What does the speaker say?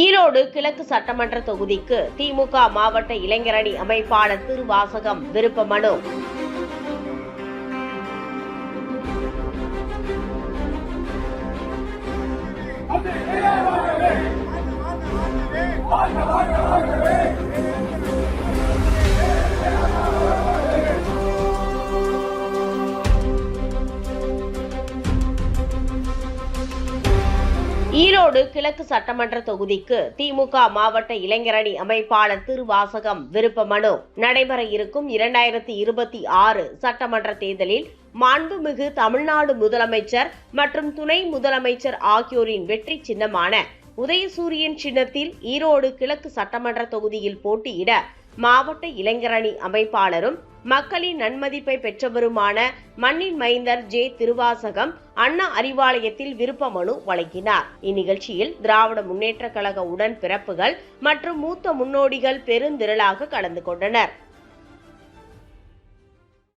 ஈரோடு கிழக்கு சட்டமன்ற தொகுதிக்கு திமுக மாவட்ட இளைஞரணி அமைப்பாளர் திருவாசகம் விருப்ப மனு. ஈரோடு கிழக்கு சட்டமன்ற தொகுதிக்கு திமுக மாவட்ட இளைஞரணி அமைப்பாளர் திருவாசகம் விருப்ப மனு. நடைபெற இருக்கும் 2026 சட்டமன்ற தேர்தலில் மாண்புமிகு தமிழ்நாடு முதலமைச்சர் மற்றும் துணை முதலமைச்சர் ஆகியோரின் வெற்றி சின்னமான உதயசூரியன் சின்னத்தில் ஈரோடு கிழக்கு சட்டமன்ற தொகுதியில் போட்டியிட மாவட்ட இளைஞரணி அமைப்பாளரும் மக்களின் நன்மதிப்பை பெற்றவருமான மண்ணின் மைந்தர் ஜே திருவாசகம் அண்ணா அறிவாலயத்தில் விருப்ப மனு வழங்கினார். இந்நிகழ்ச்சியில் திராவிட முன்னேற்ற கழக உடன்பிறப்புகள் மற்றும் மூத்த முன்னோடிகள் பெருந்திரளாக கலந்து கொண்டனர்.